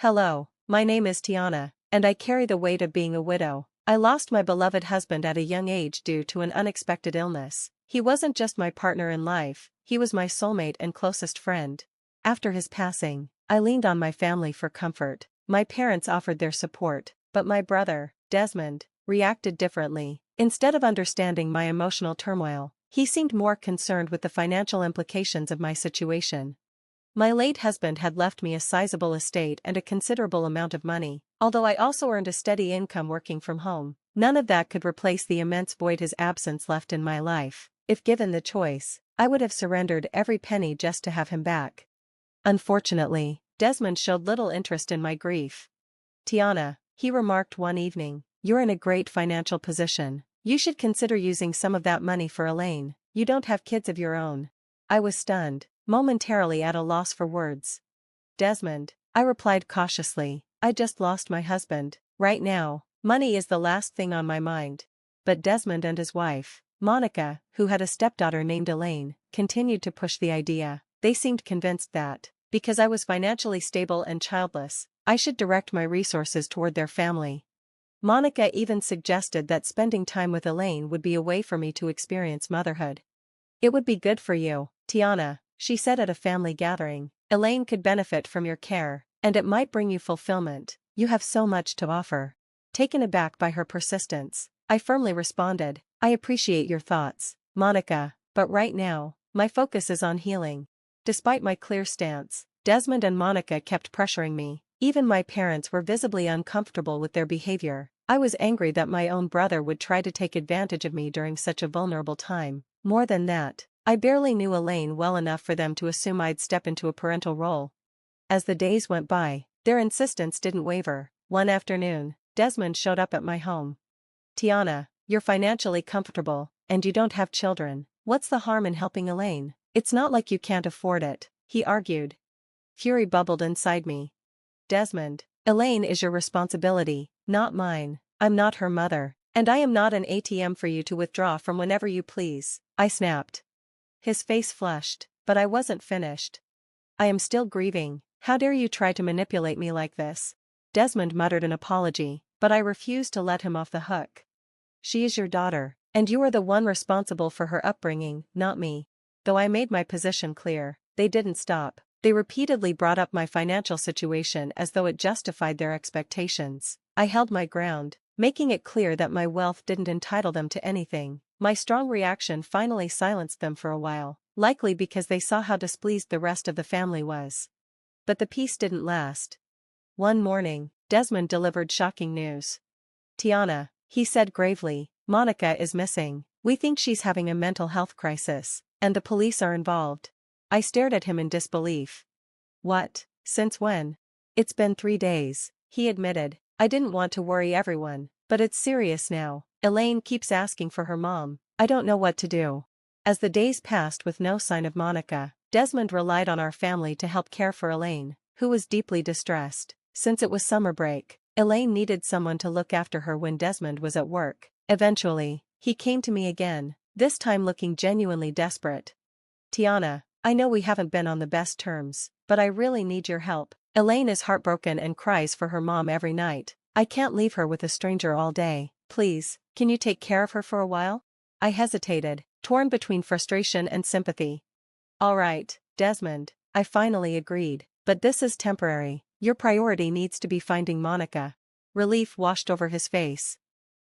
Hello, my name is Tiana, and I carry the weight of being a widow. I lost my beloved husband at a young age due to an unexpected illness. He wasn't just my partner in life, he was my soulmate and closest friend. After his passing, I leaned on my family for comfort. My parents offered their support, but my brother, Desmond, reacted differently. Instead of understanding my emotional turmoil, he seemed more concerned with the financial implications of my situation. My late husband had left me a sizable estate and a considerable amount of money, although I also earned a steady income working from home. None of that could replace the immense void his absence left in my life. If given the choice, I would have surrendered every penny just to have him back. Unfortunately, Desmond showed little interest in my grief. Tiana, he remarked one evening, you're in a great financial position. You should consider using some of that money for Elaine. You don't have kids of your own. I was stunned, momentarily at a loss for words. Desmond, I replied cautiously, I just lost my husband. Right now, money is the last thing on my mind. But Desmond and his wife, Monica, who had a stepdaughter named Elaine, continued to push the idea. They seemed convinced that, because I was financially stable and childless, I should direct my resources toward their family. Monica even suggested that spending time with Elaine would be a way for me to experience motherhood. It would be good for you, Tiana, she said at a family gathering. Elaine could benefit from your care, and it might bring you fulfillment. You have so much to offer. Taken aback by her persistence, I firmly responded, I appreciate your thoughts, Monica, but right now, my focus is on healing. Despite my clear stance, Desmond and Monica kept pressuring me. Even my parents were visibly uncomfortable with their behavior. I was angry that my own brother would try to take advantage of me during such a vulnerable time. More than that, I barely knew Elaine well enough for them to assume I'd step into a parental role. As the days went by, their insistence didn't waver. One afternoon, Desmond showed up at my home. Tiana, you're financially comfortable, and you don't have children. What's the harm in helping Elaine? It's not like you can't afford it, he argued. Fury bubbled inside me. Desmond, Elaine is your responsibility, not mine. I'm not her mother, and I am not an ATM for you to withdraw from whenever you please, I snapped. His face flushed, but I wasn't finished. I am still grieving. How dare you try to manipulate me like this? Desmond muttered an apology, but I refused to let him off the hook. She is your daughter, and you are the one responsible for her upbringing, not me. Though I made my position clear, they didn't stop. They repeatedly brought up my financial situation as though it justified their expectations. I held my ground, making it clear that my wealth didn't entitle them to anything. My strong reaction finally silenced them for a while, likely because they saw how displeased the rest of the family was. But the peace didn't last. One morning, Desmond delivered shocking news. Tiana, he said gravely, Monica is missing. We think she's having a mental health crisis, and the police are involved. I stared at him in disbelief. What? Since when? It's been 3 days, he admitted. I didn't want to worry everyone, but it's serious now. Elaine keeps asking for her mom. I don't know what to do. As the days passed with no sign of Monica, Desmond relied on our family to help care for Elaine, who was deeply distressed. Since it was summer break, Elaine needed someone to look after her when Desmond was at work. Eventually, he came to me again, this time looking genuinely desperate. Tiana, I know we haven't been on the best terms, but I really need your help. Elaine is heartbroken and cries for her mom every night. I can't leave her with a stranger all day. Please, can you take care of her for a while? I hesitated, torn between frustration and sympathy. All right, Desmond, I finally agreed, but this is temporary. Your priority needs to be finding Monica. Relief washed over his face.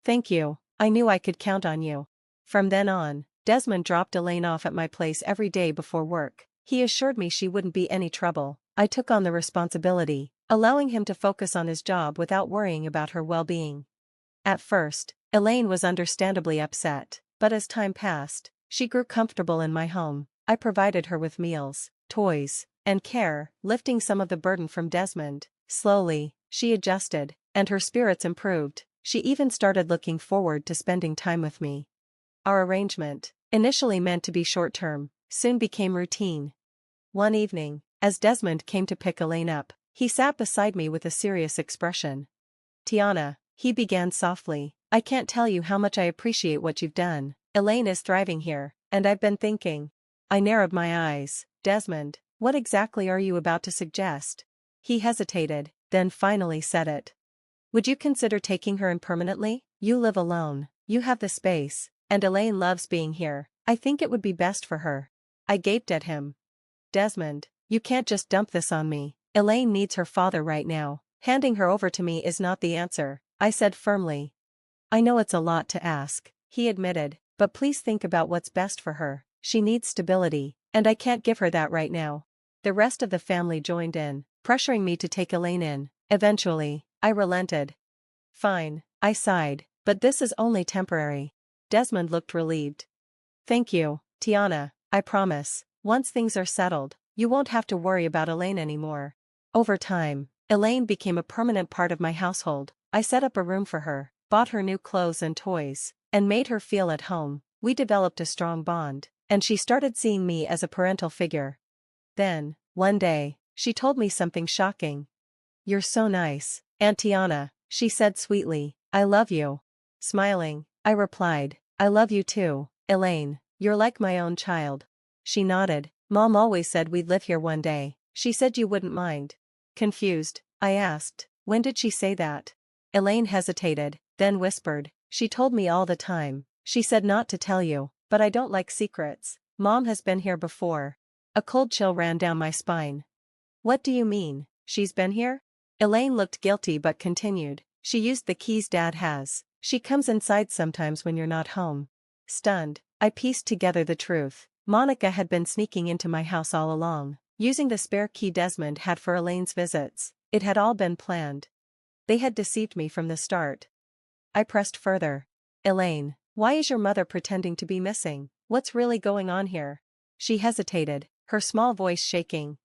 Thank you, I knew I could count on you. From then on, Desmond dropped Elaine off at my place every day before work. He assured me she wouldn't be any trouble. I took on the responsibility, allowing him to focus on his job without worrying about her well-being. At first, Elaine was understandably upset, but as time passed, she grew comfortable in my home. I provided her with meals, toys, and care, lifting some of the burden from Desmond. Slowly, she adjusted, and her spirits improved. She even started looking forward to spending time with me. Our arrangement, initially meant to be short-term, soon became routine. One evening, as Desmond came to pick Elaine up, he sat beside me with a serious expression. Tiana, he began softly, I can't tell you how much I appreciate what you've done. Elaine is thriving here, and I've been thinking. I narrowed my eyes. Desmond, what exactly are you about to suggest? He hesitated, then finally said it. Would you consider taking her in permanently? You live alone, you have the space, and Elaine loves being here. I think it would be best for her. I gaped at him. Desmond, you can't just dump this on me. Elaine needs her father right now. Handing her over to me is not the answer, I said firmly. I know it's a lot to ask, he admitted, but please think about what's best for her. She needs stability, and I can't give her that right now. The rest of the family joined in, pressuring me to take Elaine in. Eventually, I relented. Fine, I sighed, but this is only temporary. Desmond looked relieved. Thank you, Tiana, I promise, once things are settled, you won't have to worry about Elaine anymore. Over time, Elaine became a permanent part of my household. I set up a room for her, bought her new clothes and toys, and made her feel at home. We developed a strong bond, and she started seeing me as a parental figure. Then, one day, she told me something shocking. You're so nice, Aunt Tiana, she said sweetly. I love you. Smiling, I replied, I love you too, Elaine, you're like my own child. She nodded. Mom always said we'd live here one day. She said you wouldn't mind. Confused, I asked, when did she say that? Elaine hesitated, then whispered, she told me all the time. She said not to tell you, but I don't like secrets. Mom has been here before. A cold chill ran down my spine. What do you mean, she's been here? Elaine looked guilty but continued, she used the keys Dad has. She comes inside sometimes when you're not home. Stunned, I pieced together the truth. Monica had been sneaking into my house all along, using the spare key Desmond had for Elaine's visits. It had all been planned. They had deceived me from the start. I pressed further. Elaine, why is your mother pretending to be missing? What's really going on here? She hesitated, her small voice shaking.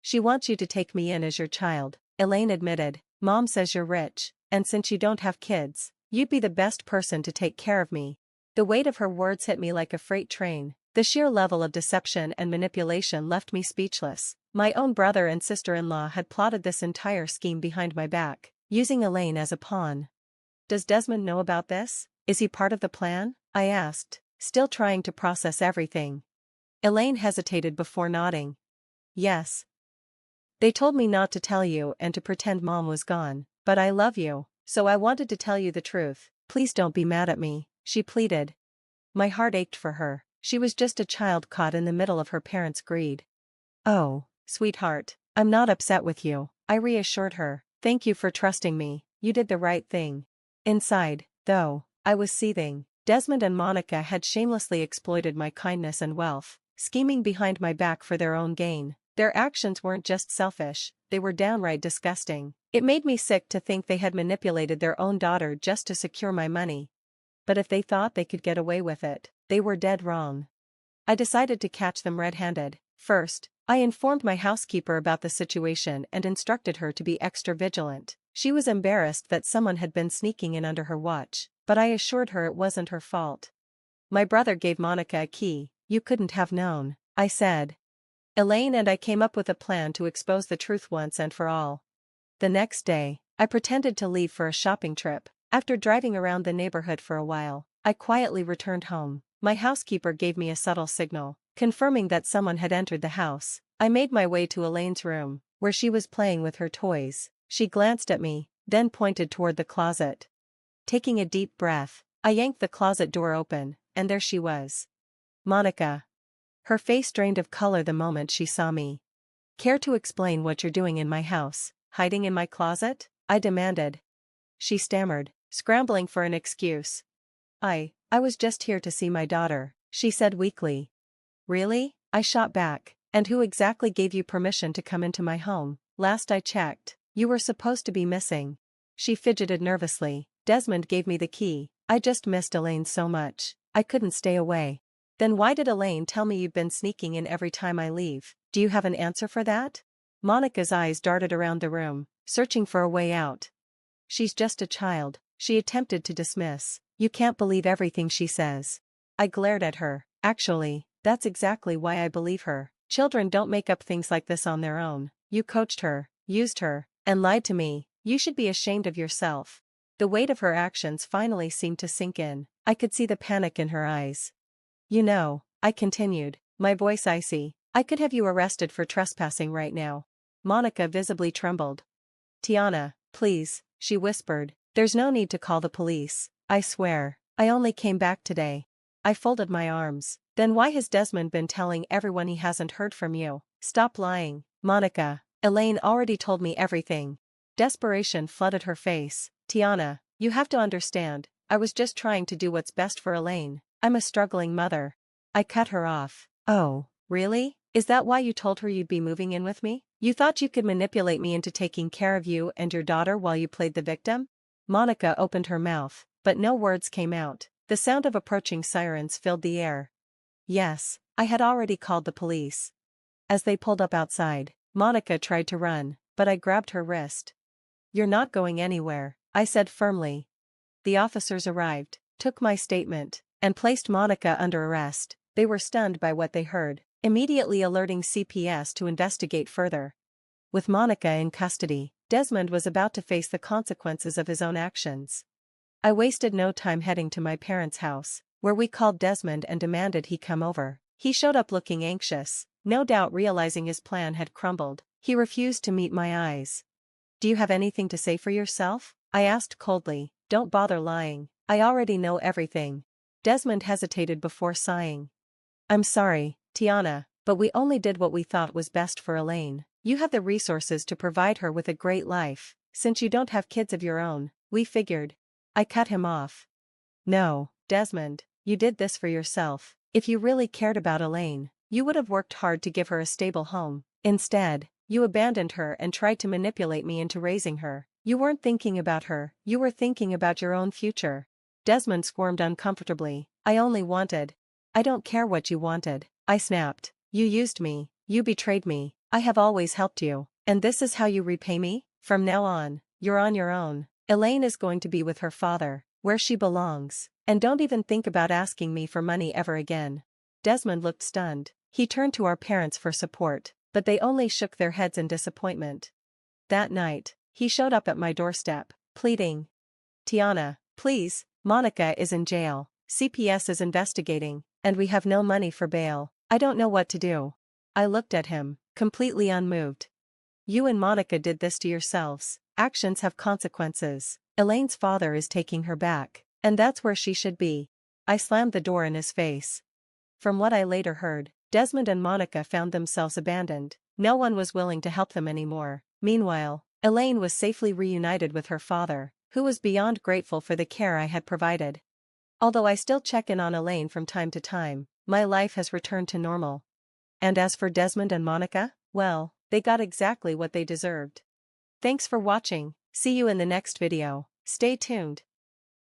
She wants you to take me in as your child, Elaine admitted. Mom says you're rich, and since you don't have kids, you'd be the best person to take care of me. The weight of her words hit me like a freight train. The sheer level of deception and manipulation left me speechless. My own brother and sister-in-law had plotted this entire scheme behind my back, using Elaine as a pawn. Does Desmond know about this? Is he part of the plan? I asked, still trying to process everything. Elaine hesitated before nodding. Yes. They told me not to tell you and to pretend Mom was gone, but I love you, so I wanted to tell you the truth. Please don't be mad at me, she pleaded. My heart ached for her. She was just a child caught in the middle of her parents' greed. Oh, sweetheart, I'm not upset with you, I reassured her. Thank you for trusting me, you did the right thing. Inside, though, I was seething. Desmond and Monica had shamelessly exploited my kindness and wealth, scheming behind my back for their own gain. Their actions weren't just selfish, they were downright disgusting. It made me sick to think they had manipulated their own daughter just to secure my money. But if they thought they could get away with it, they were dead wrong. I decided to catch them red-handed. First, I informed my housekeeper about the situation and instructed her to be extra vigilant. She was embarrassed that someone had been sneaking in under her watch, but I assured her it wasn't her fault. My brother gave Monica a key. You couldn't have known, I said. Elaine and I came up with a plan to expose the truth once and for all. The next day, I pretended to leave for a shopping trip. After driving around the neighborhood for a while, I quietly returned home. My housekeeper gave me a subtle signal, confirming that someone had entered the house. I made my way to Elaine's room, where she was playing with her toys. She glanced at me, then pointed toward the closet. Taking a deep breath, I yanked the closet door open, and there she was. Monica. Her face drained of color the moment she saw me. Care to explain what you're doing in my house, hiding in my closet? I demanded. She stammered, scrambling for an excuse. I was just here to see my daughter, she said weakly. Really? I shot back. And who exactly gave you permission to come into my home? Last I checked, you were supposed to be missing. She fidgeted nervously. Desmond gave me the key. I just missed Elaine so much. I couldn't stay away. Then why did Elaine tell me you've been sneaking in every time I leave? Do you have an answer for that? Monica's eyes darted around the room, searching for a way out. She's just a child, she attempted to dismiss. You can't believe everything she says. I glared at her. Actually, that's exactly why I believe her. Children don't make up things like this on their own. You coached her, used her, and lied to me. You should be ashamed of yourself. The weight of her actions finally seemed to sink in. I could see the panic in her eyes. You know, I continued, my voice icy, I could have you arrested for trespassing right now. Monica visibly trembled. Tiana, please, she whispered. There's no need to call the police. I swear, I only came back today. I folded my arms. Then why has Desmond been telling everyone he hasn't heard from you? Stop lying, Monica. Elaine already told me everything. Desperation flooded her face. Tiana, you have to understand, I was just trying to do what's best for Elaine. I'm a struggling mother. I cut her off. Oh, really? Is that why you told her you'd be moving in with me? You thought you could manipulate me into taking care of you and your daughter while you played the victim? Monica opened her mouth, but no words came out. The sound of approaching sirens filled the air. Yes, I had already called the police. As they pulled up outside, Monica tried to run, but I grabbed her wrist. You're not going anywhere, I said firmly. The officers arrived, took my statement, and placed Monica under arrest. They were stunned by what they heard, immediately alerting CPS to investigate further. With Monica in custody, Desmond was about to face the consequences of his own actions. I wasted no time heading to my parents' house, where we called Desmond and demanded he come over. He showed up looking anxious, no doubt realizing his plan had crumbled. He refused to meet my eyes. Do you have anything to say for yourself? I asked coldly. Don't bother lying, I already know everything. Desmond hesitated before sighing. I'm sorry, Tiana, but we only did what we thought was best for Elaine. You have the resources to provide her with a great life. Since you don't have kids of your own, we figured. I cut him off. No, Desmond, you did this for yourself. If you really cared about Elaine, you would have worked hard to give her a stable home. Instead, you abandoned her and tried to manipulate me into raising her. You weren't thinking about her, you were thinking about your own future. Desmond squirmed uncomfortably. I only wanted. I don't care what you wanted, I snapped. You used me, you betrayed me, I have always helped you, and this is how you repay me? From now on, you're on your own. Elaine is going to be with her father, where she belongs, and don't even think about asking me for money ever again. Desmond looked stunned. He turned to our parents for support, but they only shook their heads in disappointment. That night, he showed up at my doorstep, pleading. Tiana, please, Monica is in jail, CPS is investigating, and we have no money for bail. I don't know what to do. I looked at him, completely unmoved. You and Monica did this to yourselves. Actions have consequences. Elaine's father is taking her back, and that's where she should be. I slammed the door in his face. From what I later heard, Desmond and Monica found themselves abandoned. No one was willing to help them anymore. Meanwhile, Elaine was safely reunited with her father, who was beyond grateful for the care I had provided. Although I still check in on Elaine from time to time, my life has returned to normal. And as for Desmond and Monica, well, they got exactly what they deserved. Thanks for watching, see you in the next video, stay tuned.